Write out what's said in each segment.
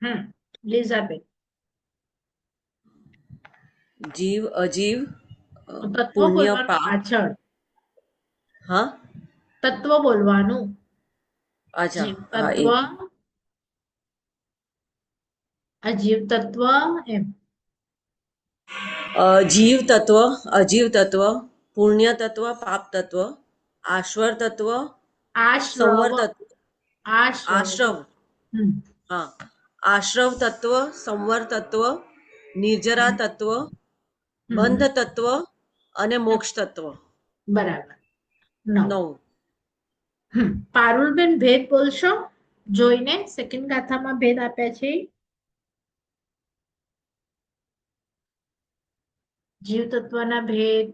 લીઝાબેન. જીવ અજીવ તત્વ પુણ્ય બોલવાનું પાપ. પાછળ. હા તત્વ બોલવાનું. અચ્છા જીવ હા તત્વ, એ અજીવ તત્વ એમ. જીવ તત્વ, અજીવ તત્વ, પુણ્ય તત્વ, પાપ તત્વ, આશ્વર તત્વ, આશ્રવ. સંવર તત્વ, આશ્રવ. આશ્રવ. હમ હા આશ્રવ તત્વ, સંવર તત્વ, નિર્જરા તત્વ, બંધ હમ તત્વ અને મોક્ષ તત્વ. બરાબર. 9. 9. પારુલબેન ભેદ બોલશો જોઈને, સેકન્ડ ગાથામાં ભેદ આપ્યા છે. જીવ તત્વના ભેદ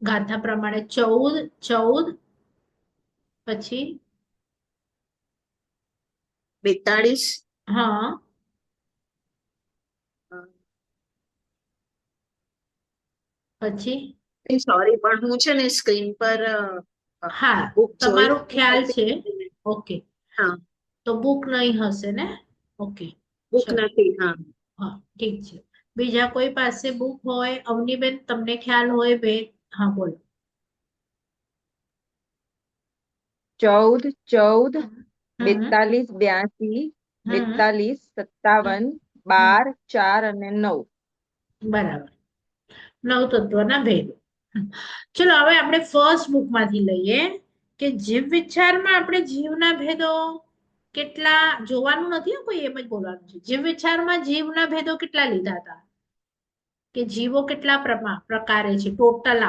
ગાથા પ્રમાણે 14, પછી 42. હા પછી સોરી, પણ હું છે ને સ્ક્રીન પર હા બુક જોઈ તમારો ખ્યાલ છે. નથી. ઓકે, હા, તો બુક નહીં હશે ને. ઓકે, બુક ચલો. નથી. હા, હા ઠીક છે. બીજા કોઈ પાસે બુક હોય? અવનીબેન તમને ખ્યાલ હોય ભેદ? હા બોલો. 14, 14, હમ 42, 82, હમ 42, હમ 57, હમ 12, 4 અને 9. બરાબર. 9 તત્વના ભેદ. ચલો હવે આપણે ફર્સ્ટ બુક માંથી લઈએ કે જીવ વિચારમાં આપણે જીવના ભેદો કેટલા જોવાનું નથી. કોઈ એમ જ બોલવાનું છે. જીવ વિચારમાં જીવના ભેદો કેટલા લીધા હતા, કે જીવો કેટલા પ્રકારે છે total.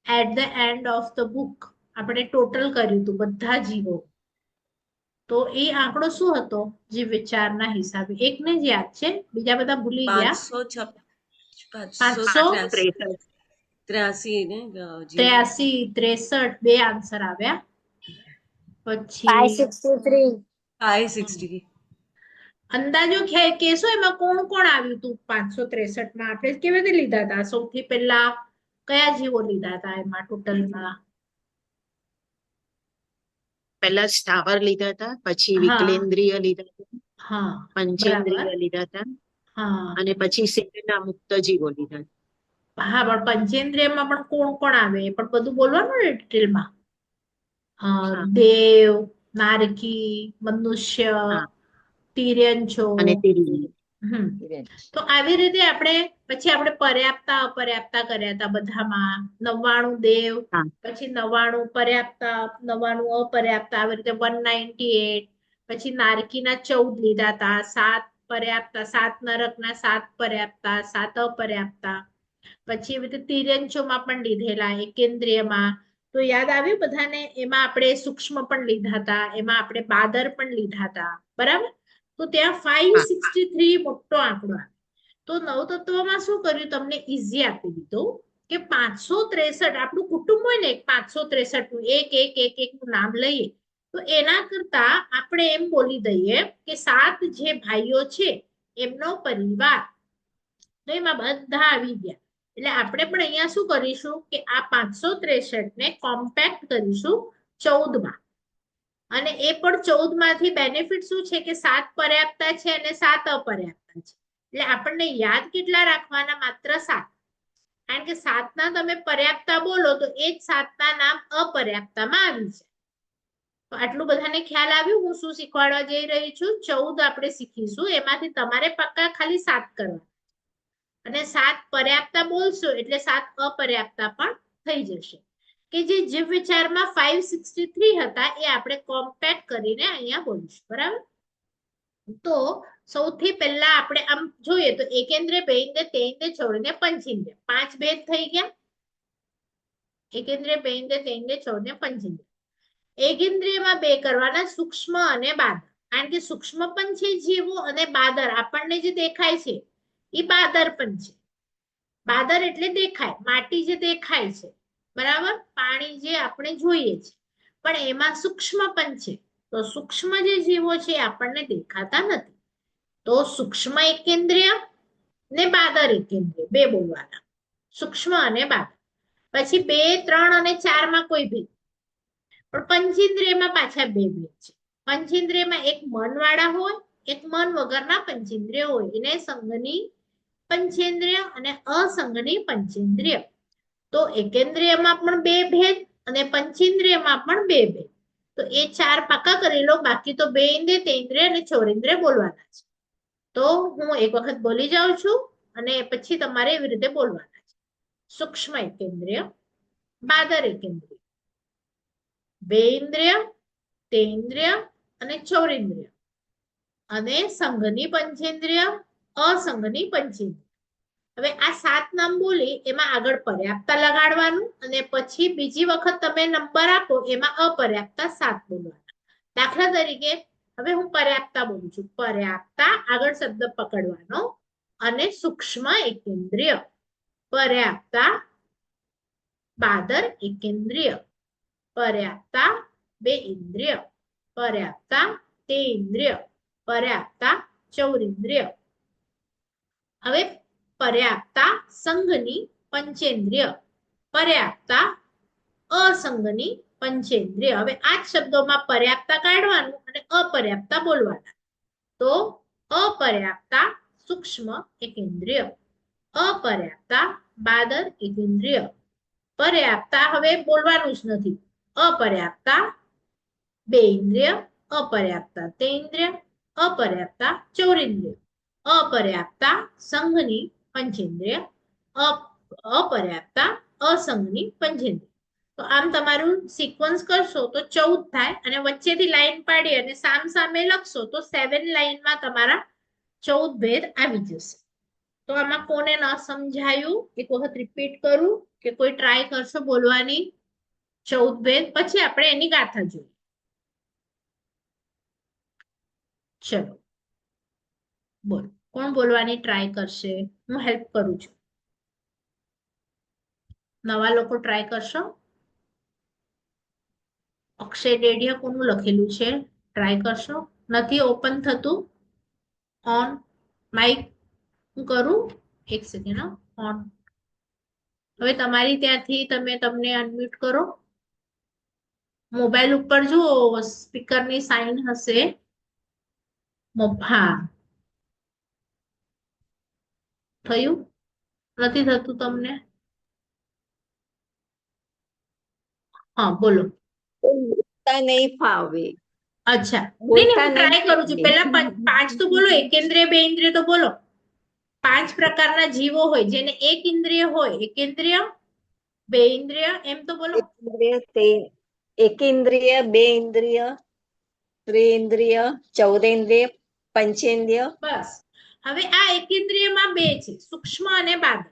At the end of the book આપણે ટોટલ કર્યું હતું બધા જીવો. તો એ આંકડો શું હતો જીવ વિચારના હિસાબે? એકને જ યાદ છે, બીજા બધા ભૂલી ગયા. 500 563. 83 ને જીવ. 83, 63 બે આન્સર આવ્યા. પછી 563. 560. અંદાજો કેશો એમાં કોણ કોણ આવ્યું હતું 563 માં? આપણે કેવી રીતે લીધા હતા? સૌથી પહેલા કયા જીવો લીધા હતા એમાં ટોટલમાં? પહેલા સ્થાવર લીધા હતા, પછી હા વિકલેન્દ્રિય લીધા હતા, હા બરાબર. પંચેન્દ્રિય લીધા હતા, હા અને પછી સેના મુક્ત જીવો લીધા હતા. હા પણ પંચેન્દ્રિયમાં પણ કોણ કોણ આવે એ પણ બધું બોલવાનું ને ડિટેલમાં. હા, દેવ, નારકી, મનુષ્ય, હા, તિર્યંચો. અને તિર્યંચ. હમ તો આવી રીતે આપણે પછી આપણે પર્યાપ્તા અપર્યાપ્તા કર્યા હતા બધામાં. 99 દેવ, હા, પછી 99 પર્યાપ્તા, 99 અપર્યાપ્તા, આવી રીતે 198. પછી નારકીના 14 લીધા હતા, 7 પર્યાપ્તા, 7 નરકના 7 પર્યાપ્તા, 7 અપર્યાપ્તા. પછી એવી રીતે તિર્યંચોમાં પણ લીધેલા એકેન્દ્રિયમાં. તો યાદ આવ્યું બધાને? એમાં આપણે સૂક્ષ્મ પણ લીધા હતા, એમાં આપણે બાદર પણ લીધા હતા. બરાબર. તો ત્યાં હા, 563 મોટો આંકડો આવે. તો નવતત્વમાં શું કર્યું? તમને ઈઝી આપી દીધું કે 563 આપણું કુટુંબ હોય ને, 563 નું એક એક એક એક નું નામ લઈએ, તો એના કરતા આપણે એમ બોલી દઈએ કે 7 જે ભાઈઓ છે એમનો પરિવાર. તો એમાં બધા આવી ગયા. એટલે આપણે પણ અહીંયા શું કરીશું કે આ 563 ને કોમ્પેક્ટ કરીશું 14 માં. અને એ પણ 14 માંથી બેનિફિટ શું છે કે 7 પર્યાપ્તા છે અને 7 અપર્યાપ્તા છે. એટલે આપણને યાદ કેટલા રાખવાના? માત્ર 7. કારણ કે 7 ના તમે પર્યાપ્તા બોલો તો એ જ 7 ના નામ અપર્યાપ્તામાં આવી છે. તો આટલું બધાને ખ્યાલ આવ્યું હું શું શીખવાડવા જઈ રહી છું? 14 આપણે શીખીશું, એમાંથી તમારે પક્કા ખાલી 7 કરવા. અને 7 પર્યાપ્તા બોલશો એટલે 7 અપર્યાપ્તા પણ થઈ જશે. કે જે જીવ વિચારમાં 563 હતા એ આપણે કોમ્પેક્ટ કરીને અહીંયા બોલીશું. બરાબર. તો સૌથી પહેલા આપણે આમ જોઈએ તો એકેન્દ્ર, બેઇન્દ્ર, તેઇન્દ્ર, ચૌર્ય, પંચેન્દ્ર 5 ભેદ થઈ ગયા. એકેન્દ્ર, બેઇન્દ્ર, તેઇન્દ્ર, ચૌર્ય, પંચેન્દ્ર. એકેન્દ્રિયમાં 2 કરવાના, સૂક્ષ્મ અને બાદર. કારણ કે સૂક્ષ્મ પણ છે જીવો, અને બાદર આપણને જે દેખાય છે એ બાદર પણ છે. બાદર એટલે દેખાય, માટી જે દેખાય છે. બરાબર. પાણી જે આપણે જોઈએ છે, પણ એમાં સૂક્ષ્મ પણ છે. તો સૂક્ષ્મ જે જીવો છે આપણને દેખાતા નથી. તો સૂક્ષ્મ એકેન્દ્રિય ને બાદર એકેન્દ્રિય બે બોલવાના, સૂક્ષ્મ અને બાદર. પછી 2, 3 અને 4 માં કોઈ ભેદ, પણ પંચેન્દ્રિયમાં પાછા 2 ભેદ છે. પંચેન્દ્રિયમાં એક મન વાળા હોય, એક મન વગરના પંચેન્દ્રિય હોય, એને સંઘની પંચેન્દ્રિય અને અસંઘની પંચેન્દ્રિય. તો એકેન્દ્રિયમાં પણ બે ભેદ અને પંચેન્દ્રિયમાં પણ બે ભેદ. તો એ 4 પાકા કરી લો, બાકી તો બે ઇન્દ્રિય, તેન્દ્રિય અને ચોરેન્દ્રિય બોલવાના છે. તો હું એક વખત બોલી જાઉં છું અને પછી તમારે એવી રીતે બોલવાના છે. સૂક્ષ્મ એકેન્દ્રિય, બાદર એકેન્દ્રિય, બે ઇન્દ્રિય, તેન્દ્રિય અને ચોરેન્દ્રિય અને સંઘની પંચેન્દ્રિય, અસંઘની પંચેન્દ્રિય. હવે આ 7 નામ બોલી એમાં આગળ પર્યાપ્તા લગાડવાનું અને પછી બીજી વખત તમે નંબર આપો એમાં અપર્યાપ્તા 7 બોલવાના. દાખલા તરીકે હવે હું પર્યાપ્તા બોલું છું. પર્યાપ્તા આગળ શબ્દ પકડવાનો અને સૂક્ષ્મ એકેન્દ્રિય, પર્યાપ્તા, બાદર એકેન્દ્રિય, પર્યાપ્તા, બે ઇન્દ્રિય, પર્યાપ્તા, તે ઇન્દ્રિય, પર્યાપ્તા, ચૌરિન્દ્રિય. હવે પર્યાપ્તા સંઘની પંચેન્દ્રિય, પર્યાપ્તા અસંઘની પંચેન્દ્રિય. હવે આ જ શબ્દોમાં પર્યાપ્તા કાઢવાનું અને અપર્યાપ્તા બોલવાના. તો અપર્યાપ્તા સૂક્ષ્મ એકેન્દ્રિય, અપર્યાપ્તા બાદર એકેન્દ્રિય, પર્યાપ્તા હવે બોલવાનું જ નથી. અપર્યાપ્તા બે ઇન્દ્રિય, અપર્યાપ્તા તે ઇન્દ્રિય, અપર્યાપ્તા ચૌરિન્દ્રિય, અપર્યાપ્તા સંઘની પંચેન્દ્રિય, અપર્યાપ્તા અસંઘની પંચેન્દ્રિય. તો આમ તમારું સિક્વન્સ કરશો તો 14 થાય અને વચ્ચેથી લાઈન પાડી અને સામ સામે લખશો તો 7 લાઈનમાં તમારા 14 ભેદ આવી જશે. તો આમાં કોને ન સમજાયું એક વખત રિપીટ કરું કે કોઈ ટ્રાય કરશો બોલવાની 14 ભેદ, પછી આપણે એની ગાથા જોઈએ. ચલો બોલો, કોણ બોલવાની ટ્રાય કરશે? હું હેલ્પ કરું છું. નવા લોકો ટ્રાય કરશો? અક્ષય ડેડિયા કોનું લખેલું છે? ટ્રાય કરશો? નથી ઓપન થતું ઓન માઇક. હું કરું એક સેકન્ડ. ઓન. હવે તમારી ત્યાંથી તમને અનમ્યુટ કરો. મોબાઈલ ઉપર જુઓ સ્પીકરની સાઇન હશે. હા થયું? નથી થતું તમને? હા બોલો. બોલતા નહીં ફાવે. અચ્છા નહીં બોલતા હું ટ્રાય નહીં કરું છું. ફાવે. પહેલા 5 તો બોલો. એકેન્દ્રિય બે ઇન્દ્રિય તો બોલો. 5 પ્રકારના જીવો હોય જેને એક ઇન્દ્રિય હોય, એકેન્દ્રિય, બે ઇન્દ્રિય, એમ તો બોલો. એકેન્દ્રિય, બે ઇન્દ્રિય, ત્રિઇન્દ્રિય, ચૌરેન્દ્રિય, પંચેન્દ્રિય. બસ. હવે આ એકેન્દ્રિયમાં બે છે, સૂક્ષ્મ અને બાદર.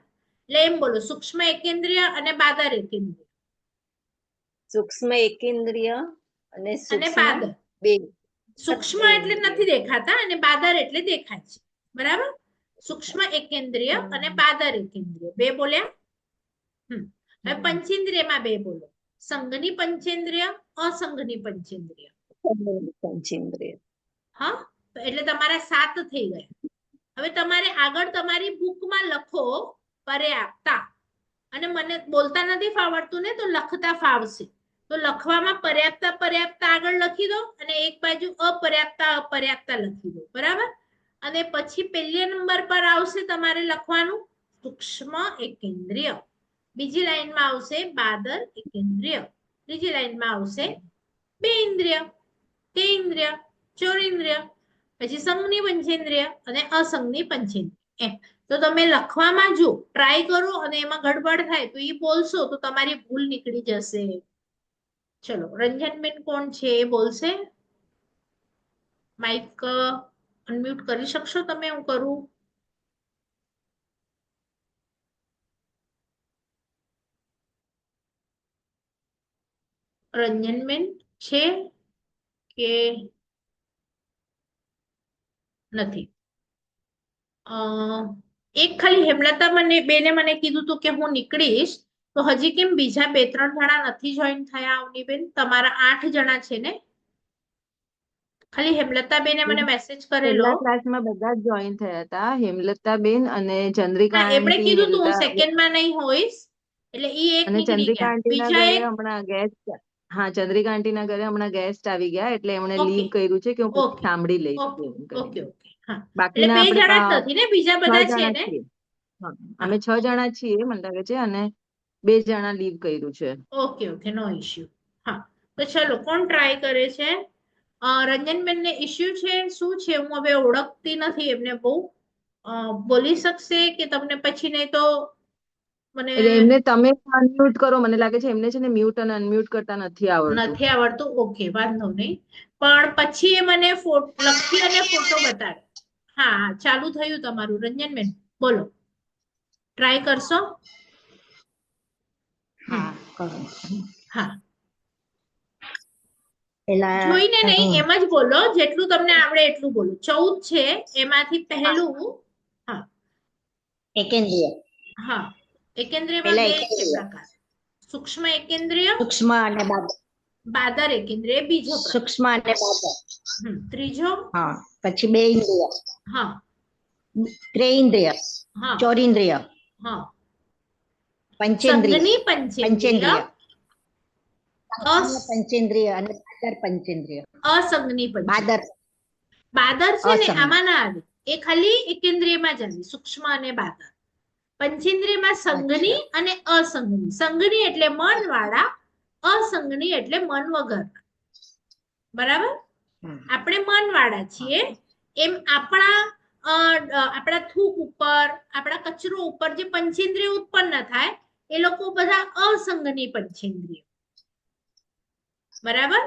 એટલે એમ બોલો, સૂક્ષ્મ એકેન્દ્રિય અને બાદર એકેન્દ્રિય. સૂક્ષ્મ એકેન્દ્રિય અને અને સૂક્ષ્મ બાદર. બે. સૂક્ષ્મ બે એટલે ઇન્દ્રિય. નથી દેખાતા અને બાદર એટલે દેખાય છે. બરાબર? સૂક્ષ્મ એકેન્દ્રિય અને બાદર એકેન્દ્રિય બે બોલ્યા. હવે પંચેન્દ્રિયમાં બે બોલો. સંઘની પંચેન્દ્રિય, અસંઘની પંચેન્દ્રિય. પંચેન્દ્રિય. હા તો એટલે તમારા 7 થઈ ગયા. હવે તમારે આગળ તમારી બુકમાં લખો પર્યાપ્તા. અને મને બોલતા નથી ફાવડતું ને તો લખતા ફાવશે. તો લખવામાં પર્યાપ્તા પર્યાપ્તા આગળ લખી દો અને એક બાજુ અપર્યાપ્તા અપર્યાપ્તા લખી દો. બરાબર? અને પછી પહેલા નંબર પર આવશે તમારે લખવાનું સૂક્ષ્મ એકેન્દ્રિય, બીજી લાઈનમાં આવશે બાદર એકેન્દ્રિય, ત્રીજી લાઈનમાં આવશે બે ઇન્દ્રિય, તે ઇન્દ્રિય, ચોરેન્દ્રિય, પછી સંઘની પંચેન્દ્રિય અને અસંઘની પંચેન્દ્રિય. તો તમે લખવામાં જો ટ્રાય કરો અને એમાં ગડબડ થાય તો એ બોલશો તો તમારી ભૂલ નીકળી જશે. ચલો રંજનબેન કોણ છે એ બોલશે? માઇક અનમ્યુટ કરી શકશો તમે? હું કરું. રંજનબેન છે કે નથી? એક ખાલી હેમલતા બેને મને કીધું હતું કે હું નીકળીશ. તો હજી કેમ બીજા 2-3 જણા નથી જોઈન થયા? અવનીબેન તમારા 8 જણા છે ને? ખાલી હેમલતા બેને મને મેસેજ કરેલો. પહેલા ક્લાસમાં બધા જ જોઈન થયા હતા, હેમલતાબેન અને ચંદ્રિકા હા એમણે આંટી, કીધું તું હું હિલદા સેકન્ડ માં નહીં હોઈશ એટલે ઈ એક અને નીકળી ચંદ્રિકા ગયા. આંટીના બીજા ઘરે એક હમણાં ગેસ્ટ હા, ચંદ્રિકા આંટીના ઘરે હમણાં ગેસ્ટ આવી ગયા એટલે એમણે ઓકે લીવ કર્યું છે કે હું પછી ઓકે સાંભળી લઈશ ઓકે એમ ઓકે કરીને. ઓકે હા એટલે બાકીના બે આપણે જણા જ નથી ને, બીજા 6 બધા છે જણા ને? છીએ. હા, હા અમે 6 જણા છીએ મને લાગે છે, અને 2 જણા લીવ કર્યું છે. Okay okay no issue. હા તો ચલો, કોણ ટ્રાય કરે છે? રંજનબેન ને ઇશ્યુ છે શું છે? હું હવે ઓળખતી નથી એમને બહુ. બોલી શકશે કે તમને પછી? નહીં તો મને એટલે એમને તમે અનમ્યુટ કરો, મને લાગે છે એમને છે ને મ્યુટ અને અનમ્યુટ કરતા નથી આવડતું. નથી આવડતું. ઓકે વાંધો નહીં, પણ પછી એ મને લખી અને ફોટો બતાવે. હા હા ચાલુ થયું તમારું. રંજનબેન બોલો, ટ્રાય કરશો? હા કરો. હા પેલા જોઈને નહીં, એમ જ બોલો, જેટલું તમને આવડે એટલું બોલો. 14 છે, એમાંથી પહેલું. હા એકેન્દ્રિય, હા, એકેન્દ્રિયમાં પેલા 2 છે એકેન્દ્રિય, પ્રકાર. સૂક્ષ્મ એકેન્દ્રિય, સૂક્ષ્મ અને બાદર એકેન્દ્રિય બીજો પ્રકાર. સૂક્ષ્મ અને બાહ્ય. ત્રીજો. હા, પછી 2 ઇન્દ્રિય, હા 3 ઇન્દ્રિય, હા 4 ઇન્દ્રિય, હા પંચેન્દ્રિય, સંઘની પંચેન્દ્રિય, પંચેન્દ્રિય, પંચેન્દ્રિય અને બાદર પંચેન્દ્રિય. અસંઘની પંચેન્દ્રિય. બાદર બાદર છે ને અસંગ. આમાં ના આવે, એ ખાલી એકેન્દ્રિયમાં જ આવે, સૂક્ષ્મ અને બાદર. પંચેન્દ્રિયમાં સંઘની અચ્છા. અને અસંઘની. સંઘની એટલે મન વાળા, અસંઘની એટલે મન વગર. બરાબર? હમ. આપણે મન વાળા હા. છીએ, એમ આપણા થૂક ઉપર, આપણા કચરો ઉપર જે પંચેન્દ્રિય ઉત્પન્ન થાય એ લોકો બધા અસંઘની પંચેન્દ્રિય. બરાબર?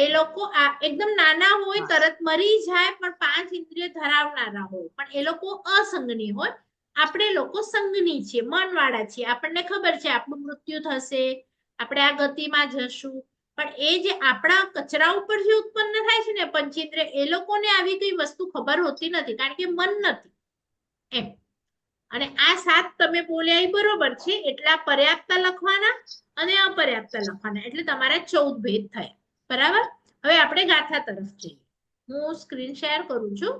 એ લોકો એકદમ નાના હોય, હા. તરત મરી જાય, પણ 5 ઇન્દ્રિય ધરાવનારા હોય, પણ એ લોકો અસંઘની હોય. આપણે લોકો સંઘની છીએ, મન વાળા છીએ. આપણને ખબર છે આપણું મૃત્યુ થશે, આપણે આ ગતિમાં જશું, પણ એ જે આપણા કચરા ઉપર જે ઉત્પન્ન થાય છે ને પંચેન્દ્રિય, એ લોકોને આવી કઈ વસ્તુ ખબર હોતી નથી, કારણ કે મન નથી એમ. અને આ 7 તમે બોલ્યા એ બરોબર છે, એટલા પર્યાપ્ત લખવાના અને અપર્યાપ્ત લખવાના, એટલે તમારા 14 ભેદ થયા. બરાબર? હવે આપણે ગાથા તરફ જઈએ. હું સ્ક્રીન શેર કરું છું.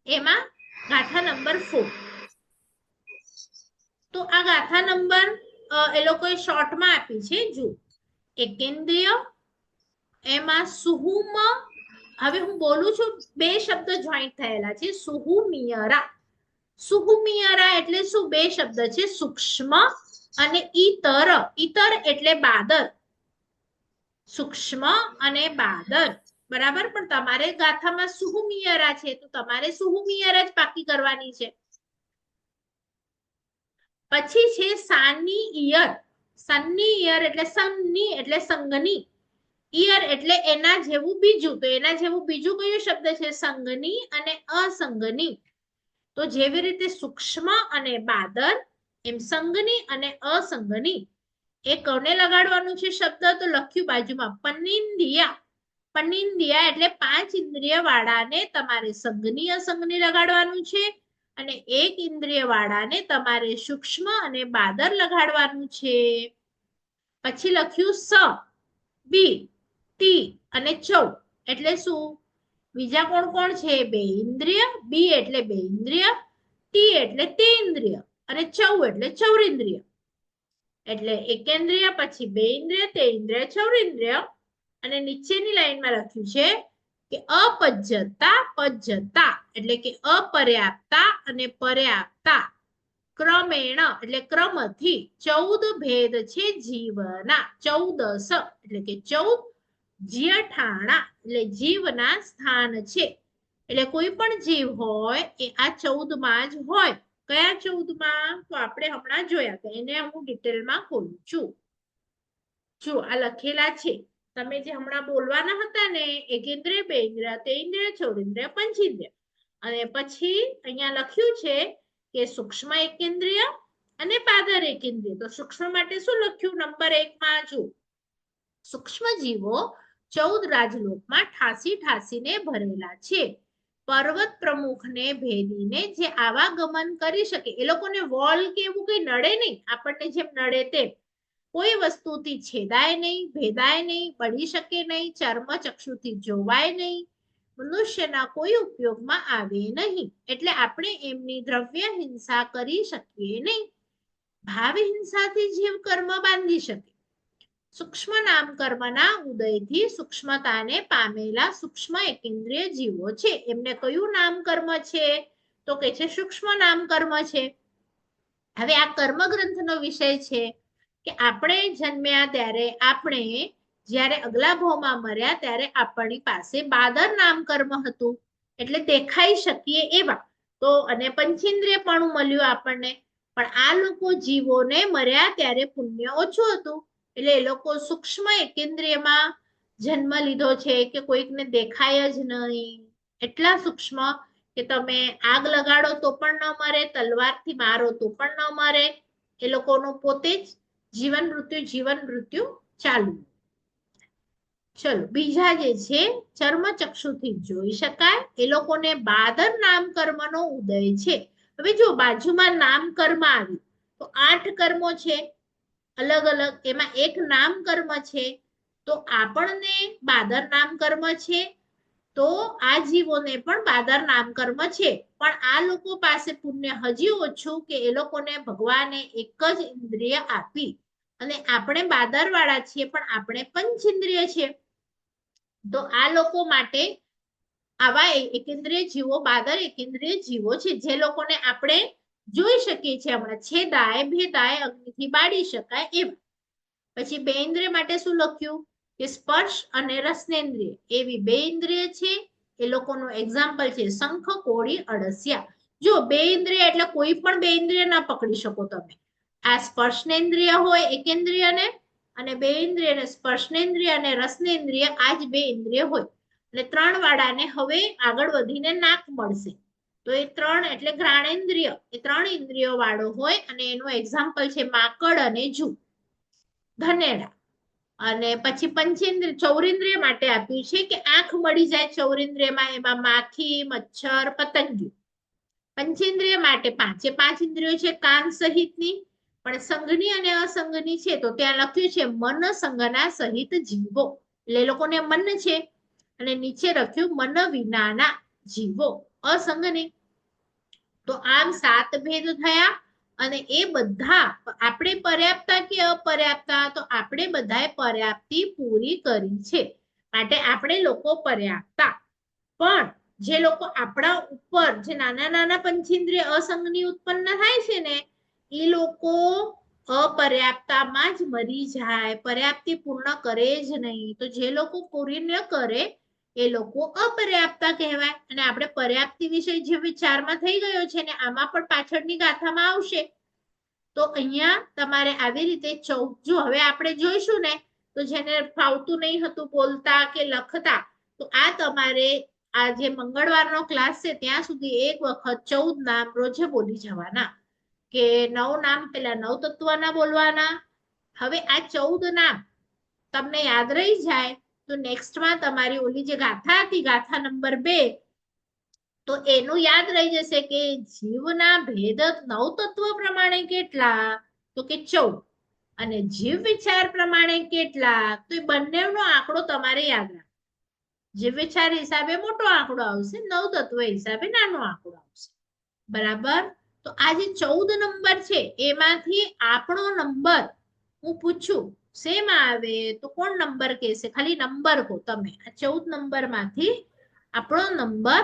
એમાં ગાથા નંબર 4. તો આ ગાથા નંબર એ લોકોએ શોર્ટમાં આપી છે. જો એકેન્દ્રિય, એમાં સુહુમ. હવે હું બોલું છું, 2 શબ્દ જોઈન્ટ થયેલા છે. સુહુમિયરા. સુહુમિયરા એટલે શું? 2 શબ્દ છે, સૂક્ષ્મ અને ઈતર. ઈતર એટલે બાદર. સૂક્ષ્મ અને બાદર. બરાબર? પણ તમારે ગાથામાં સુહુમિયરા છે, તો તમારે સુહુમિયરા જ પાકી કરવાની છે. પછી છે સાની ઈયર. સન્ની ઈયર એટલે સન્ની એટલે સંગની. ઈયર એટલે એના જેવું બીજું. તો એના જેવું બીજું કયું શબ્દ છે? સંગની અને અસંગની. તો જેવી રીતે સૂક્ષ્મ અને બાદર, એમ સંગની અને અસંગની. એ કોને લગાડવાનું છે શબ્દ? તો લખ્યું બાજુમાં, પનિંદિયા. પનિંદિયા એટલે 5 ઇન્દ્રિય વાળાને તમારે સંગની અસંગની લગાડવાનું છે, અને 1 ઇન્દ્રિય વાળાને તમારે સૂક્ષ્મ અને બાદર લગાડવાનું છે. પછી લખ્યું સ, બી, ટી અને ચૌ. એટલે શું? બીજા કોણ કોણ છે? 2 ઇન્દ્રિય. બી એટલે 2 ઇન્દ્રિય, ટી એટલે તેન્દ્રિય, અને ચૌ એટલે ચૌરેન્દ્રિય. એટલે એકેન્દ્રિય, પછી 2 ઇન્દ્રિય, તેન્દ્રિય, ચૌરેન્દ્રિય. અને નીચેની લાઈનમાં લખ્યું છે કે અપજ્યતા, પજ્યતા એટલે કે અપર્યાપ્તા અને પર્યાપ્તા. ક્રમેણ એટલે ક્રમથી 14 ભેદ છે જીવના. 14 એટલે કે 14 જ્યઠાણા એટલે જીવના સ્થાન છે. એટલે કોઈ પણ જીવ હોય એ આ 14 માં જ હોય. કયા 14 માં? તો આપણે હમણાં જોયા, તો એને હું ડિટેલમાં ખોલું છું. જો આ લખેલા છે, તમે જે હમણાં બોલવાના હતા ને, એકેન્દ્રિય, 2 ઇન્દ્રિય, તેન્દ્રિય, ચૌરેન્દ્રિય, પંચેન્દ્રિય. અને પછી અહીંયા લખ્યું છે કે સૂક્ષ્મ એકેન્દ્રિય અને બાદર એકેન્દ્રિય. તો સૂક્ષ્મ માટે શું લખ્યું? નંબર 1 માં જો, સૂક્ષ્મ જીવો 14 રાજલોકમાં ઠાસીને ભરેલા છે. પર્વત પ્રમુખને ભેદીને જે આવાગમન કરી શકે, એ લોકોને વોલ કે એવું કઈ નડે નહીં, આપણને જેમ નડે તેમ. કોઈ વસ્તુથી છેદાય નહીં, ભેદાય નહીં, બળી શકે નહીં, ચર્મ ચક્ષુથી જોવાય નહીં, મનુષ્યના કોઈ ઉપયોગમાં આવે નહીં. એટલે આપણે એમની દ્રવ્ય હિંસા કરી શકીએ નહીં. ભાવ હિંસાથી જીવ કર્મ બાંધી શકે. સૂક્ષ્મ નામ કર્મના ઉદયથી સૂક્ષ્મતાને પામેલા સૂક્ષ્મ એકેન્દ્રિય જીવો છે. એમને કયું નામ કર્મ છે? તો કે છે સૂક્ષ્મ નામ કર્મ છે. હવે આ કર્મ ગ્રંથનો વિષય છે કે આપણે જન્મ્યા ત્યારે આપણે જ્યારે અગલા ભાવમાં મર્યા ત્યારે આપણી પાસે બાદર નામ કર્મ હતું, એટલે દેખાઈ શકીએ એવા. તો અને પંચેન્દ્રિય પણ મળ્યું આપણને. પણ આ લોકો જીવોને મર્યા ત્યારે પુણ્ય ઓછું હતું, એટલે એ લોકો સૂક્ષ્મ એકેન્દ્રિયમાં જન્મ લીધો છે કે કોઈકને દેખાય જ નહીં, એટલા સૂક્ષ્મ કે તમે આગ લગાડો તો પણ ન મરે, તલવારથી મારો તો પણ ન મરે. એ લોકોનું પોતે જ જીવન મૃત્યુ ચાલુ. ચલો બીજા જે છે ચર્મચક્ષુથી જોઈ શકાય, એ લોકોને બાદર નામ કર્મનો ઉદય છે. હવે જો બાજુમાં નામ કર્મ આવ્યું તો 8 કર્મો છે અલગ અલગ, એમાં એક નામ કર્મ છે. તો આપણને બાદર નામ કર્મ છે, તો આ જીવોને પણ બાદર નામ કર્મ છે. પણ આ લોકો પાસે પુણ્ય હજી ઓછું કે એ લોકોને ભગવાને એક જ ઇન્દ્રિય આપી, અને આપણે બાદર વાળા છીએ પણ આપણે પંચેન્દ્રિય છે. તો આ લોકો માટે આવા એકેન્દ્રિય જીવો બાદર એકેન્દ્રિય જીવો છે, જે લોકોને આપણે જોઈ શકીએ છીએ. હમણાં છેદાય ભેદાય અગ્નિથી બાળી શકાય એવા. પછી બે ઇન્દ્રિય માટે શું લખ્યું કે સ્પર્શ અને રસનેન્દ્રિય એવી બે ઇન્દ્રિય છે. એ લોકોનું એક્ઝામ્પલ છે શંખ, કોળી, અળસિયા. જો બે ઇન્દ્રિય એટલે કોઈ પણ બે ઇન્દ્રિય ના પકડી શકો તમે. આ સ્પર્શનેન્દ્રિય હોય એકેન્દ્રિયને, અને બે ઇન્દ્રિય ને સ્પર્શનેન્દ્રિય અને રસનેન્દ્રિય આ જ બે ઇન્દ્રિય હોય. એટલે 3 વાળાને હવે આગળ વધીને નાક મળશે. તો એ 3 એટલે ઘ્રાણેન્દ્રિય, એ 3 ઇન્દ્રિયો વાળો હોય, અને એનું એક્ઝામ્પલ છે માકડ અને જૂ, ધનેડા. અને પછી પંચેન્દ્રિય ચૌરેન્દ્રિય માટે આપ્યું છે કે આંખ મળી જાય ચૌરેન્દ્રિયમાં, એમાં માખી, મચ્છર, પતંગિયું. પંચેન્દ્રિય માટે 5 ઇન્દ્રિયો છે કાન સહિતની, પણ સંઘની અને અસંઘની છે. તો ત્યાં લખ્યું છે મન સંઘના સહિત જીવો, એટલે એ લોકોને મન છે. અને નીચે લખ્યું મન વિનાના જીવો, અસંઘની. તો આમ 7 ભેદ થયા. અને એ બધા આપણે પર્યાપ્તા કે અપર્યાપ્તા? તો આપણે બધાએ પર્યાપ્તિ પૂરી કરી છે, માટે આપણે લોકો પર્યાપ્તા. પણ જે લોકો આપણા ઉપર જે નાના નાના પંચેન્દ્રિય અસંગની ઉત્પન્ન થાય છે ને, એ લોકો અપર્યાપ્તામાં જ મરી જાય, પર્યાપ્તિ પૂર્ણ કરે જ નહીં. તો જે લોકો પૂરી ન કરે એ લોકો અપર્યાપ્તા કહેવાય. અને આપણે પર્યાપ્તિ વિશે જે વિચારમાં થઈ ગયો છે ને, આમાં પણ પાછળની ગાથામાં આવશે. તો અહીંયા તમારે આવી રીતે 14, જો હવે આપણે જોઈશું ને, તો જેને ફાવતું નહીં હતું બોલતા કે લખતા, તો આ તમારે આ જે મંગળવારનો ક્લાસ છે ત્યાં સુધી એક વખત 14 નામ રોજે બોલી જવાના, કે 9 નામ પેલા 9 તત્વના બોલવાના. હવે આ 14 નામ તમને યાદ રહી જાય તો નેક્સ્ટમાં તમારી ઓલી જે ગાથા હતી, ગાથા નંબર 2, તો એનું યાદ રહી જશે કે જીવના ભેદ 9 તત્વ પ્રમાણે કેટલા? તો કે 14. અને જીવ વિચાર પ્રમાણે કેટલા? તો એ બંનેનો આંકડો તમારે યાદ રાખવો. જીવ વિચાર હિસાબે મોટો આંકડો આવશે, 9 તત્વ હિસાબે નાનો આંકડો આવશે. બરાબર? તો આ જે 14 નંબર છે એમાંથી આપણો નંબર હું પૂછું શેમાં આવે તો કોણ નંબર કહેશે? ખાલી નંબર કહો તમે. આ 14 નંબર માંથી આપણો નંબર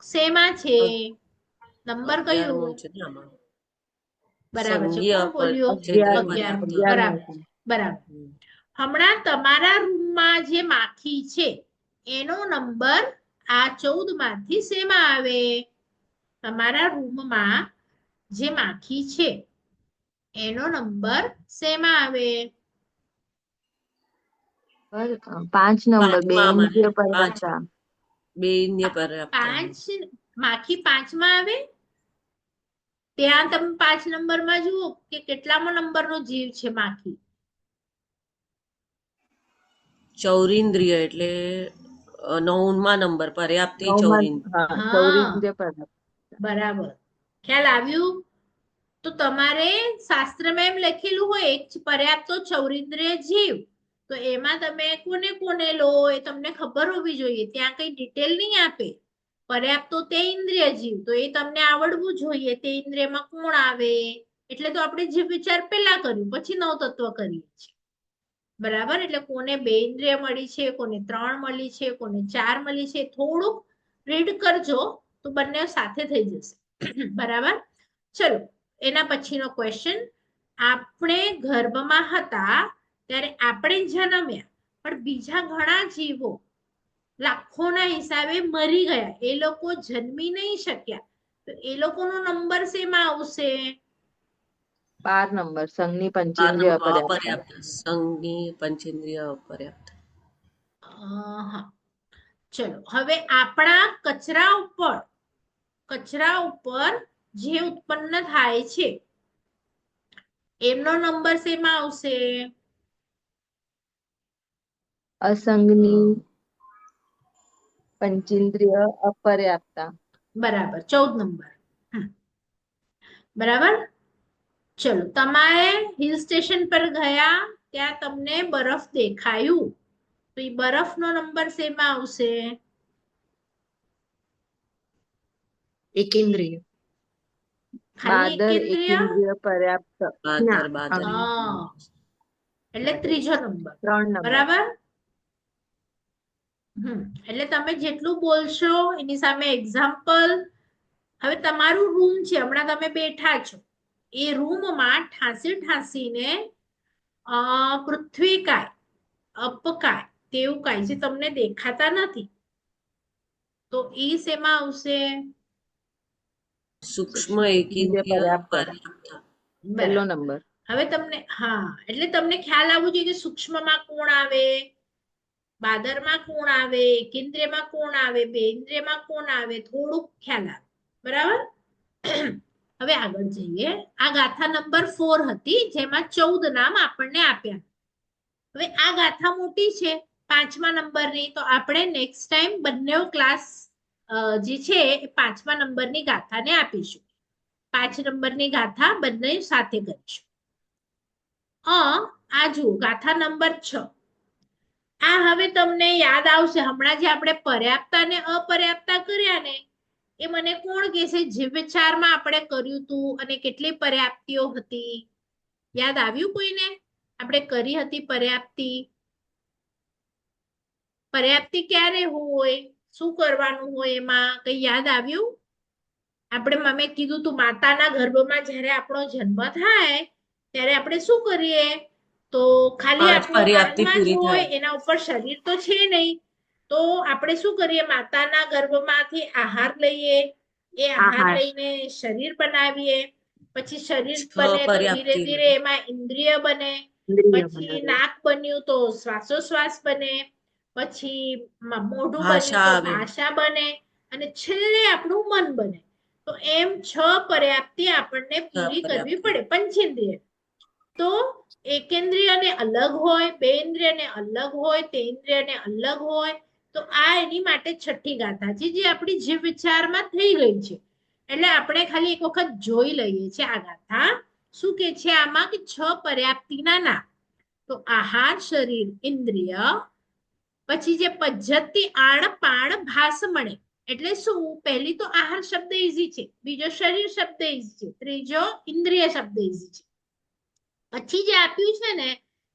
શેમાં છે? નંબર કયું? 11મો છે ને આમાં. બરાબર છે. સંઘીય કોણ બોલ્યું? 11મો. 11મો. બરાબર બરાબર. હમણાં તમારા રૂમમાં જે માખી છે એનો નંબર આ 14 માંથી શેમાં આવે? તમારા રૂમમાં જે માખી છે એનો નંબર શેમાં આવે? 5 નંબર, બે પાંચમાં આવે. ઇન્દ્રિય પર્યાપ્તા. બે ઇન્દ્રિય પર્યાપ્તા. 5 માખી 5 માં આવે. ત્યાં તમે 5 નંબરમાં જુઓ કે કેટલામો નંબરનો જીવ છે માખી? ચૌરિન્દ્રિય એટલે 9મા નંબર, પર્યાપ્તિ ચૌરિન્દ્રિય. હા. ચૌરિન્દ્રિય પર્યાપ્તા. બરાબર, ખ્યાલ આવ્યું? તો તમારે શાસ્ત્રમાં એમ લખેલું હોય એક પર્યાપ્ત ચૌરિન્દ્રિય જીવ, તો એમાં તમે કોને કોને લો એ તમને ખબર હોવી જોઈએ. ત્યાં કઈ ડિટેલ નહીં આપે. પર્યાપ્તો તે ઇન્દ્રિય જીવ, તો એ તમને આવડવું જોઈએ તે ઇન્દ્રિયમાં કોણ આવે. એટલે તો આપણે જીવ વિચાર પેલા કર્યું, પછી 9 તત્વ કરીએ છીએ. બરાબર, એટલે કોને 2 ઇન્દ્રિય મળી છે, કોને 3 મળી છે, કોને 4 મળી છે, થોડુંક રીડ કરજો તો બંને સાથે થઈ જશે. બરાબર, ચલો એના પછીનો ક્વેશ્ચન. આપણે ગર્ભમાં હતા ત્યારે આપણે જન્મ્યા, પણ બીજા ઘણા જીવો લાખોના હિસાબે મરી ગયા, એ લોકો જન્મી નહીં શક્યા, તો એ લોકોનો નંબર શેમાં આવશે? 12 નંબર સંઘની 12 પંચેન્દ્રિય નંબર અપર્યાપ્ત. અપર્યાપ્ત. સંઘની પંચેન્દ્રિય અપર્યાપ્ત. હા, ચલો હવે આપણા કચરા ઉપર જે ઉત્પન્ન થાય છે એમનો નંબર શેમાં આવશે? અસંગની પંચેન્દ્રિય અપર્યાપ્તા. બરાબર, 14 નંબર. બરાબર, ચલો તમારે હિલ સ્ટેશન પર ગયા, ત્યાં તમને બરફ દેખાયું, તો એ બરફનો નંબર શેમાં આવશે? એકેન્દ્રિય. ખાલી બાદર એકેન્દ્રિય? એકેન્દ્રિય પર્યાપ્ત. બાદર. હા, એટલે ત્રીજો નંબર. 3 નંબર. બરાબર, એટલે તમે જેટલું બોલશો એની સામે એક્ઝામ્પલ. હવે તમારું રૂમ છે, હમણાં તમે બેઠા છો, એ રૂમમાં ઠાંસીને પૃથ્વીકાય, અપકાય, તેવું જે તમને દેખાતા નથી, તો એ શેમાં આવશે? સૂક્ષ્મ એકેન્દ્રિય અપર્યાપ્ત. પહેલો નંબર. હવે તમને, હા, એટલે તમને ખ્યાલ આવવું જોઈએ કે સૂક્ષ્મમાં કોણ આવે, બાદરમાં કોણ આવે, એકેન્દ્રિયમાં કોણ આવે, બેન્દ્રિયમાં કોણ આવે, થોડુંક ખ્યાલ આવે. બરાબર, હવે આગળ જઈએ. આ ગાથા નંબર 4 હતી, જેમાં 14 નામ આપણને આપ્યા. હવે આ ગાથા મોટી છે, 5મા નંબરની, તો આપણે નેક્સ્ટ ટાઈમ બંને ક્લાસ જે છે એ 5મા નંબરની ગાથાને આપીશું. 5 નંબરની ગાથા બંને સાથે કરીશું. આ જુઓ ગાથા નંબર 6. આ હવે તમને યાદ આવશે, હમણાં જે આપણે પર્યાપ્તા ને અપર્યાપ્તા કર્યા ને, એ મને કોણ કહેશે જીવ વિચારમાં આપણે કર્યું હતું અને કેટલી પર્યાપ્તિઓ હતી? યાદ આવ્યું કોઈને? આપણે કરી હતી પર્યાપ્તિ ક્યારે હોય, શું કરવાનું હોય એમાં, કઈ યાદ આવ્યું? આપણે મેં કીધું તું, માતાના ગર્ભમાં જ્યારે આપણો જન્મ થાય ત્યારે આપણે શું કરીએ? તો ખાલી આપણો પર્યાપ્તિ આત્મા જ પૂરી હોય, થાય. એના ઉપર શરીર તો છે નહીં, તો આપણે શું કરીએ? માતાના ગર્ભમાંથી આહાર લઈએ, એ આહાર લઈને શરીર બનાવીએ, પછી શરીર બને તો ધીરે પર્યાપ્તિ. ધીરે એમાં ઇન્દ્રિય બને, પછી નાક બન્યું તો શ્વાસોશ્વાસ બને, પછી મોઢું બન્યું તો ભાષા બને, અને છેલ્લે આપણું મન બને. તો એમ 6 પર્યાપ્તિ આપણને પૂરી કરવી પડે, પંચેન્દ્રિય. તો એકેન્દ્રિયને અલગ હોય, બેન્દ્રિયને અલગ હોય, તેન્દ્રિયને અલગ હોય. તો આ એની માટે છઠ્ઠી ગાથા છે, જે આપણી જીવ વિચારમાં થઈ ગઈ છે. એટલે આપણે ખાલી એક વખત જોઈ લઈએ છે આ ગાથા શું કે છે આમાં, કે 6 પર્યાપ્તિના નામ. તો આહાર, શરીર, ઇન્દ્રિય, પછી જે પદ્ધતિ આણ પાણ ભાસ મળે, એટલે શું? પહેલી તો આહાર શબ્દ ઈઝી છે, બીજો શરીર શબ્દ ઈઝી છે, ત્રીજો ઇન્દ્રિય શબ્દ ઈઝી છે. પછી જે આપ્યું છે ને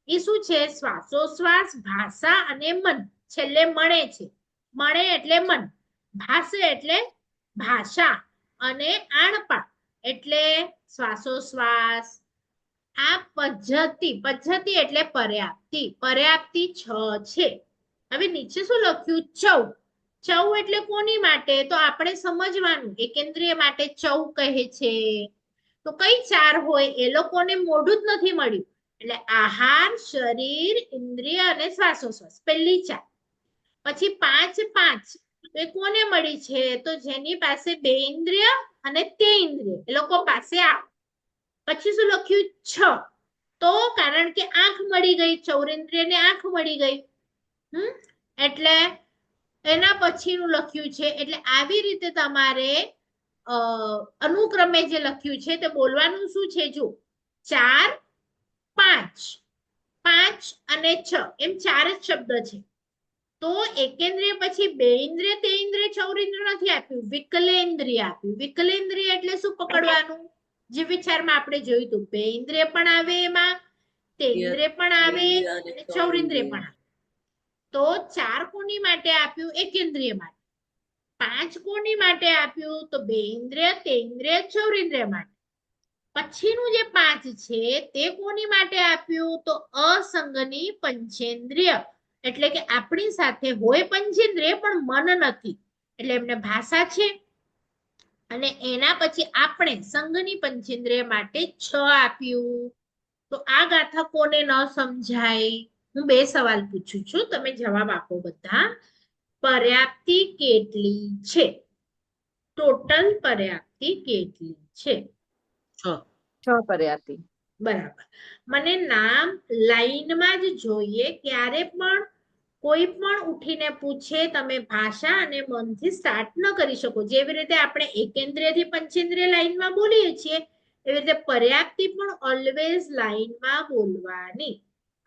એ શું છે? શ્વાસોશ્વાસ, ભાષા અને મન, છેલ્લે મળે છે. મળે એટલે મન, ભાષે એટલે ભાષા, અને આણપાણ એટલે શ્વાસોશ્વાસ. આ પદ્ધતિ એટલે પર્યાપ્તિ 6 છે. હવે નીચે શું લખ્યું? 14 એટલે કોની માટે? તો આપણે સમજવાનું, એકેન્દ્રિય માટે 14 કહે છે. તો કઈ 4 હોય? એ લોકોને મોઢું જ નથી મળ્યું, એટલે આહાર, શરીર, ઇન્દ્રિય અને શ્વાસોશ્વાસ, પહેલી 4. પછી 5 તો એ કોને મળી છે? તો જેની પાસે 2 ઇન્દ્રિય અને તે ઇન્દ્રિય, એ લોકો પાસે આ. પછી શું લખ્યું? 6. તો કારણ કે આંખ મળી ગઈ, ચૌરેન્દ્રિયને આંખ મળી ગઈ, એટલે એના પછીનું લખ્યું છે. એટલે આવી રીતે તમારે અનુક્રમે જે લખ્યું છે તે બોલવાનું શું છે? જો 4, 5, 5 અને 6 એમ 4 જ શબ્દ છે. તો એકેન્દ્રિય પછી 2 ઇન્દ્રિય, તે ઇન્દ્રિય, ચૌરેન્દ્રિય નથી આપ્યું, વિકલેન્દ્રિય આપ્યું. વિકલેન્દ્રિય એટલે શું પકડવાનું? જે વિચારમાં આપણે જોયું હતું, 2 ઇન્દ્રિય પણ આવે એમાં, તેન્દ્રિય પણ આવે ઇન્દ્રિય અને અને ચૌરિન્દ્રિય પણ ચૌરિન્દ્રિય. આવે. તો 4 કોની માટે આપ્યું? એકેન્દ્રિય માટે. 5 કોની માટે આપ્યું? તો 2 ઇન્દ્રિય, તેન્દ્રિય, ચૌરિન્દ્રિય માટે. પછીનું જે 5 છે તે કોની માટે આપ્યું? તો અસંગની પંચેન્દ્રિય, એટલે કે આપણી સાથે હોય પંચેન્દ્રિય પણ મન નથી, એટલે એમને ભાષા છે. અને એના પછી આપણે સંઘની પંચેન્દ્રિય માટે 6 આપ્યું. તો આ ગાથા કોને ન સમજાય? હું 2 સવાલ પૂછું છું, તમે જવાબ આપો બધા. પર્યાપ્તિ કેટલી છે? ટોટલ પર્યાપ્તિ કેટલી છે? 6 પર્યાપ્તિ. બરાબર. મને નામ લાઈનમાં જ જોઈએ. ક્યારે પણ કોઈ પણ ઉઠીને પૂછે, તમે ભાષા અને મનથી સ્ટાર્ટ ન કરી શકો. જેવી રીતે આપણે એકેન્દ્રિયથી પંચેન્દ્રિય લાઈનમાં બોલીએ છીએ, એવી રીતે પર્યાપ્તિ પણ ઓલવેઝ લાઈનમાં બોલવાની.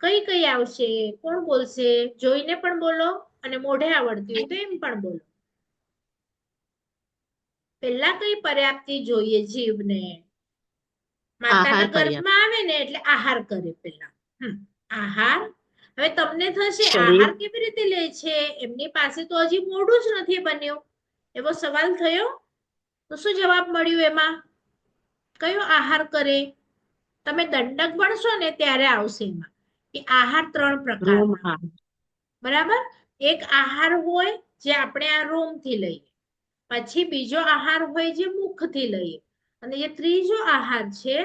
કઈ કઈ આવશે? કોણ બોલશે? જોઈને પણ બોલો અને મોઢે આવડતી હોય તો એમ પણ બોલો. પહેલા કઈ પર્યાપ્તિ જોઈએ જીવને? માતાના ગર્ભમાં આવે ને એટલે આહાર કરે પેલા. આહાર. હવે તમને થશે આહાર કેવી રીતે લે છે? એમની પાસે તો હજી મોઢું જ નથી બન્યું. એવો સવાલ થયો તો શું જવાબ મળ્યું એમાં? કયો આહાર કરે? તમે દંડક ભણશો ને ત્યારે આવશે એમાં કે આહાર 3 પ્રકારના. બરાબર. એક આહાર હોય જે આપણે આ રોમથી લઈએ, પછી બીજો આહાર હોય જે મુખથી લઈએ, અને જે ત્રીજો આહાર છે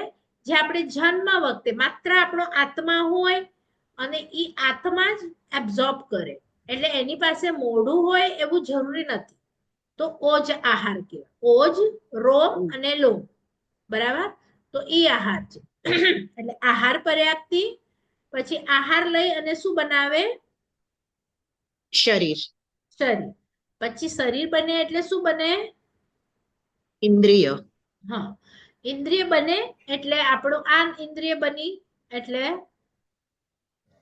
જે આપણે જન્મ વખતે માત્ર આપણો આત્મા હોય અને ઈ આત્મા જ એબ્ઝોર્બ કરે, એટલે એની પાસે મોઢું હોય એવું જરૂરી નથી. તો ઓજ આહાર કહેવાય. ઓજ, રોમ અને લોમ. બરાબર. તો ઈ આહાર છે. એટલે આહાર પર્યાપ્તિ. પછી આહાર લઈ અને શું બનાવે? શરીર. શરીર. પછી શરીર બને એટલે શું બને? ઇન્દ્રિય. હા, ઇન્દ્રિય બને એટલે આપણું આ ઇન્દ્રિય બની એટલે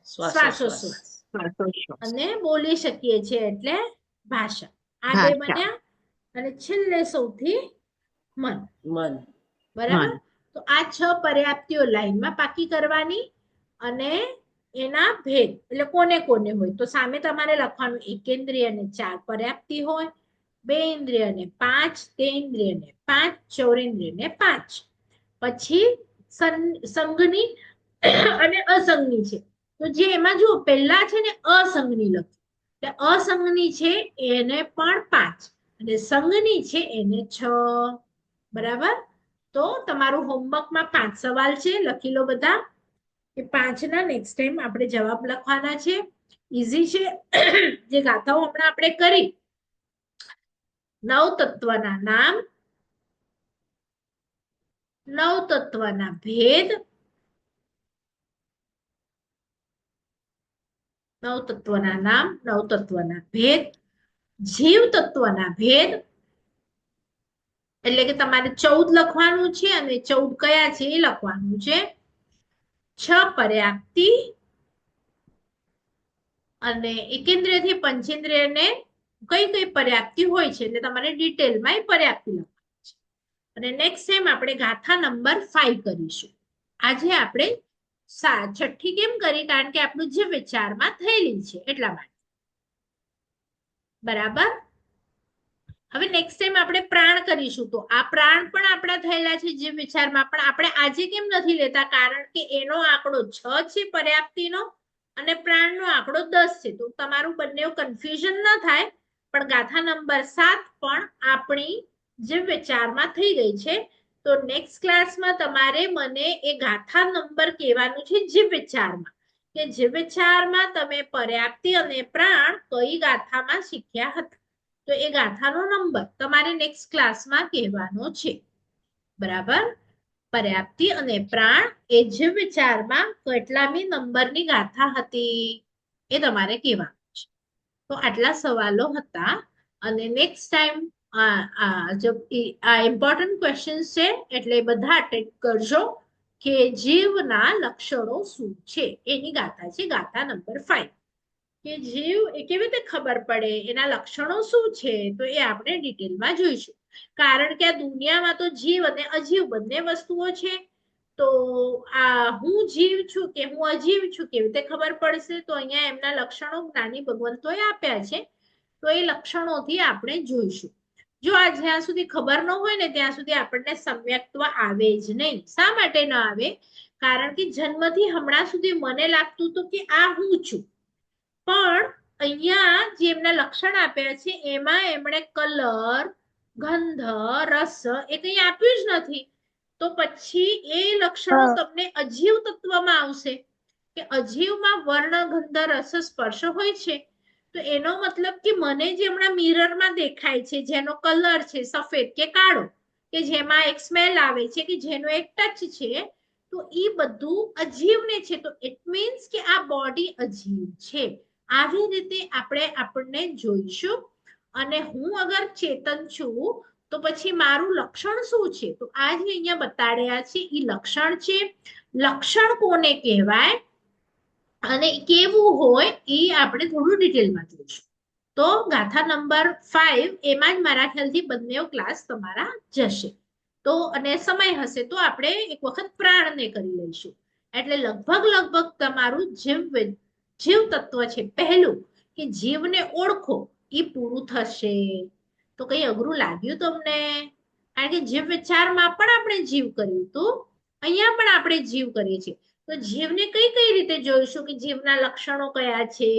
શ્વાસોશ્વાસ. અને બોલી શકીએ છીએ એટલે ભાષા. આ 2 બન્યા. અને છેલ્લે સૌથી મન. બરાબર. તો આ 6 પર્યાપ્તિઓ લાઈનમાં પાકી કરવાની. અને એના ભેદ એટલે કોને કોને હોય તો સામે તમારે લખવાનું એકેન્દ્રિય ને 4 પર્યાપ્તિ હોય, 2 ઇન્દ્રિય ને 5, તેન્દ્રિય ને 5, ચૌરેન્દ્રિય ને 5. પછી સંઘની અને અસંઘની છે. તો જે એમાં જુઓ પહેલા છે ને અસંઘની લખી, એટલે અસંઘની છે એને પણ 5 અને સંઘની છે એને 6. બરાબર. તો તમારું હોમવર્કમાં 5 સવાલ છે, લખી લો બધા. એ 5 ના નેક્સ્ટ ટાઈમ આપણે જવાબ લખવાના છે. ઈઝી છે. જે ગાથાઓ હમણાં આપણે કરી, 9 તત્વના નામ, 9 તત્વના ભેદ, 9 તત્વના નામ, 9 તત્વના ભેદ, જીવ તત્વના ભેદ, એટલે કે તમારે 14 લખવાનું છે અને 14 કયા છે એ લખવાનું છે. 6 પર્યાપ્તિ અને એકેન્દ્રિયથી પંચેન્દ્રિયને કઈ કઈ પર્યાપ્તિ હોય છે એટલે તમારે ડિટેલમાં એ પર્યાપ્તિ લખવાની છે. અને નેક્સ્ટ ટાઈમ આપણે ગાથા નંબર 5 કરીશું. આજે આપણે 6ઠ્ઠી કેમ કરી? કારણ કે આપણું જે વિચારમાં થયેલી છે એટલા માટે. બરાબર. હવે નેક્સ્ટ ટાઈમ આપણે પ્રાણ કરીશું. તો આ પ્રાણ પણ આપણા થયેલા છે જે વિચારમાં, પણ આપણે આજે કેમ નથી લેતા? કારણ કે એનો આંકડો 6 છે પર્યાપ્તિનો અને પ્રાણનો આંકડો 10 છે. તો તમારું બંને કન્ફ્યુઝન ન થાય. પણ ગાથા નંબર 7 પણ આપણી જે વિચારમાં થઈ ગઈ છે. તો નેક્સ્ટ ક્લાસમાં તમારે મને એ ગાથા નંબર કહેવાનું છે જે વિચારમાં, કે જે વિચારમાં તમે પર્યાપ્તિ અને પ્રાણ કઈ ગાથામાં શીખ્યા હતા. તો એ ગાથાનો નંબર તમારે નેક્સ્ટ ક્લાસમાં કહેવાનો છે. બરાબર. પર્યાપ્તિ અને પ્રાણ એ જે વિચારમાં કેટલામી નંબરની ગાથા હતી એ તમારે કહેવાનું છે. તો આટલા સવાલો હતા. અને નેક્સ્ટ ટાઈમ આ ઇમ્પોર્ટન્ટ ક્વેશ્ચન છે એટલે બધા અટેન્ડ કરજો કે જીવના લક્ષણો શું છે. એની ગાથા છે ગાથા નંબર 5. કે જીવ એ કેવી રીતે ખબર પડે, એના લક્ષણો શું છે, તો એ આપણે ડિટેલમાં જોઈશું. કારણ કે આ દુનિયામાં તો જીવ અને અજીવ બંને વસ્તુઓ છે. તો આ હું જીવ છું કે હું અજીવ છું કેવી રીતે ખબર પડશે? તો અહીંયા એમના લક્ષણો જ્ઞાની ભગવંતોએ આપ્યા છે, તો એ લક્ષણોથી આપણે જોઈશું. જો આ જ્યાં સુધી ખબર ન હોય ને ત્યાં સુધી આપણને સમ્યક્ત્વ આવે જ નહીં. શા માટે ન આવે? કારણ કે જન્મથી હમણાં સુધી મને લાગતું હતું કે આ હું છું, પણ અહીંયા જે એમના લક્ષણ આપ્યા છે એમાં એમણે કલર, ગંધ, રસ એ કંઈ આપ્યું જ નથી. તો પછી એ લક્ષણો તમને અજીવ તત્વમાં આવશે કે અજીવમાં વર્ણ, ગંધ, રસ, સ્પર્શ હોય છે. તો એનો મતલબ કે મને જે હમણાં મિરરમાં દેખાય છે, જેનો કલર છે સફેદ કે કાળો, કે જેમાં એક સ્મેલ આવે છે, કે જેનો એક ટચ છે, તો એ બધું અજીવને છે. તો ઇટ મીન્સ કે આ બોડી અજીવ છે. આવી રીતે આપણને જોઈશું. અને હું અગર ચેતન છું તો પછી મારું લક્ષણ શું છે? તો આ જે અહીંયા બતાડ્યા છે એ લક્ષણ છે. લક્ષણ કોને કહેવાય અને કેવું હોય એ આપણે થોડું ડિટેલમાં જોઈશું. તો ગાથા નંબર 5 એમાં જ મારા ખ્યાલથી બંને ક્લાસ તમારા જશે. તો અને સમય હશે તો આપણે એક વખત પ્રાણને કરી લઈશું. એટલે લગભગ તમારું જીવ તત્વ છે પહેલું, કે જીવને ઓળખો, એ પૂરું થશે. તો કઈ અઘરું લાગ્યું તમને? કારણ કે જીવ વિચારમાં પણ આપણે જીવ કર્યું હતું, અહીંયા પણ આપણે જીવ કરીએ છીએ. તો જીવને કઈ રીતે જોઈશું કે જીવના લક્ષણો કયા છે?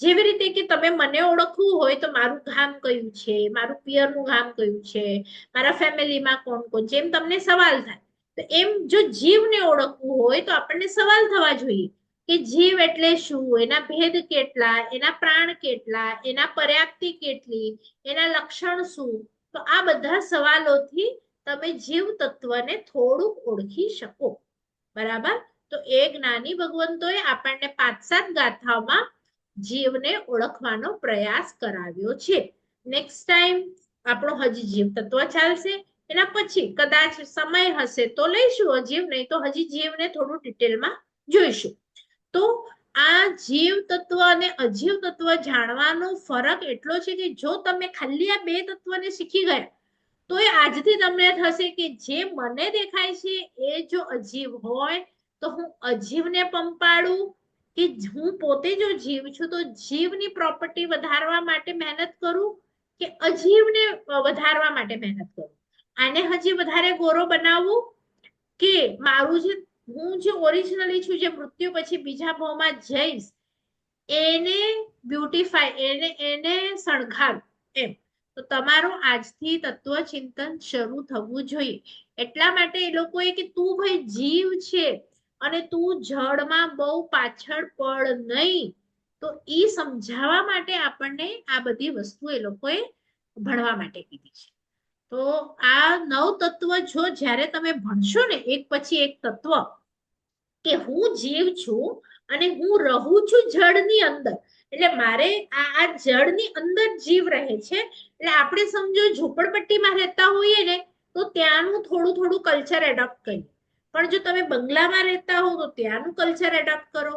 જેવી રીતે કે તમે મને ઓળખવું હોય તો મારું ગામ કયું છે, મારું પિયરનું ગામ કયું છે, મારા ફેમિલીમાં કોણ કોણ, જેમ તમને સવાલ થાય તો એમ જો જીવને ઓળખવું હોય તો આપણને સવાલ થવા જોઈએ કે જીવ એટલે શું, એના ભેદ કેટલા, એના પ્રાણ કેટલા, એના પર્યાપ્તિ કેટલી, એના લક્ષણ શું. તો આ બધા સવાલોથી તમે જીવ તત્વને થોડુંક ઓળખી શકો. બરાબર? તો એ જ્ઞાની ભગવંતોએ આપણને 5-7 ગાથાઓમાં જીવને ઓળખવાનો પ્રયાસ કરાવ્યો છે. નેક્સ્ટ ટાઈમ આપણો હજી જીવ તત્વ ચાલશે, એના પછી કદાચ સમય હશે તો લઈશું અજીવ, નહીં તો હજી જીવને થોડું ડિટેલમાં જોઈશું. તો આ જીવ તત્વ અને અજીવ તત્વ જાણવાનો ફરક એટલો છે કે જો તમે ખાલી આ બે તત્વને શીખી ગયા તો એ આજથી તમને થશે કે જે મને દેખાય છે એ જો અજીવ હોય તો હું અજીવને પંપાડું, કે હું પોતે જો જીવ છું તો જીવની પ્રોપર્ટી વધારવા માટે મહેનત કરું કે અજીવને વધારવા માટે મહેનત કરું. આને હજી વધારે ગોરો બનાવવું કે મારું જે હું જે ઓરિજિનલી છું, જે મૃત્યુ પછી બીજા ભાવમાં જઈશ, એને બ્યુટીફાઈ, એને શણગાર એમ. તો તમારું આજથી તત્વચિંતન શરૂ થવું જોઈએ. એટલા માટે એ લોકોએ કે તું ભાઈ જીવ છે અને તું જળમાં બહુ પાછળ પડ નહીં, તો એ સમજાવવા માટે આપણને આ બધી વસ્તુ એ લોકોએ ભણવા માટે કીધી છે. તો આ 9 તત્વ જો જ્યારે તમે ભણશો ને એક પછી એક તત્વ, કે હું જીવ છું અને હું રહું છું જળની અંદર, એટલે મારે આ જળની અંદર જીવ રહે છે. એટલે આપણે સમજો ઝૂંપડપટ્ટીમાં રહેતા હોઈએ ને તો ત્યાંનું થોડું કલ્ચર એડોપ્ટ કરીએ, પણ જો તમે બંગલામાં રહેતા હો તો ત્યાંનું કલ્ચર એડોપ્ટ કરો.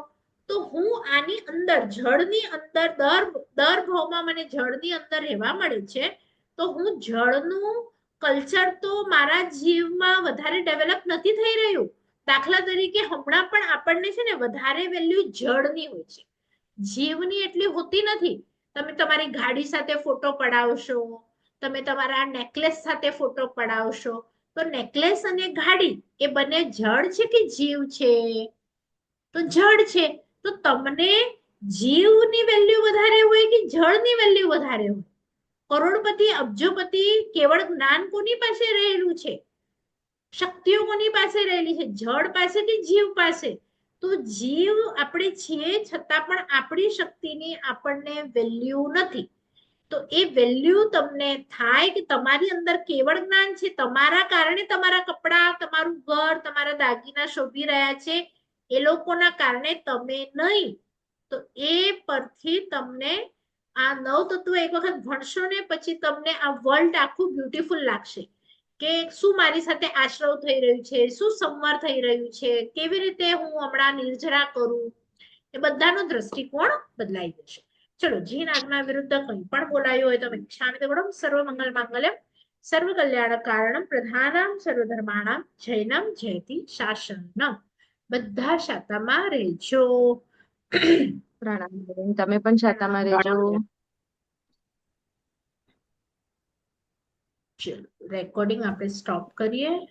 તો હું આની અંદર જળની અંદર દર ભાવમાં મને જળની અંદર રહેવા મળે છે, તો હું જળનું કલ્ચર તો મારા જીવમાં વધારે ડેવલપ નથી થઈ રહ્યું. દાખલા તરીકે હમણાં પણ આપણને છે ને વધારે વેલ્યુ જળની હોય છે, જીવની એટલી હોતી નથી. તમે તમારી ગાડી સાથે ફોટો પડાવશો, તમે તમારા નેકલેસ સાથે ફોટો પડાવશો, તો નેકલેસ અને ગાડી એ બંને જળ છે કે જીવ છે? તો જળ છે. તો તમને જીવની વેલ્યુ વધારે હોય કે જળની વેલ્યુ વધારે હોય? કરોડપતિ, અબજોપતિ કેવળ જ્ઞાન કોની પાસે રહેલું છે? શક્તિઓ કોની પાસે રહેલી છે? જળ પાસે કે જીવ પાસે? તો જીવ આપણે છીએ છતાં પણ આપણી શક્તિની આપણને વેલ્યુ નથી. તો એ વેલ્યુ તમને થાય કે તમારી અંદર કેવળ જ્ઞાન છે, તમારા કારણે તમારા કપડા, તમારું ઘર, તમારા દાગીના શોભી રહ્યા છે, એ લોકોના કારણે તમે નહીં. તો એ પરથી તમને આ 9 તત્વ એક વખત ભણશો ને પછી તમને આ વર્લ્ડ આખું બ્યુટીફુલ લાગશે કે શું મારી સાથે આશ્રવ થઈ રહ્યું છે, શું સંવર થઈ રહ્યું છે, કેવી રીતે હું હમણાં નિર્જરા કરું, એ બધાનો દ્રષ્ટિકોણ બદલાઈ જશે. ચલો, જીન આજ્ઞા વિરુદ્ધ કંઈ પણ બોલાયું હોય તો ક્ષામિત ગુણમ સર્વ મંગલ માંગલ્યમ સર્વ કલ્યાણ કારણમ પ્રધાનમ સર્વધર્માણામ જૈનમ જયતિ શાસનમ. બધા શાતામાં રહેજો. પ્રણામ બેન. તમે પણ શાતામાં રહેજો. ચલો રેકોર્ડિંગ આપણે સ્ટોપ કરીએ.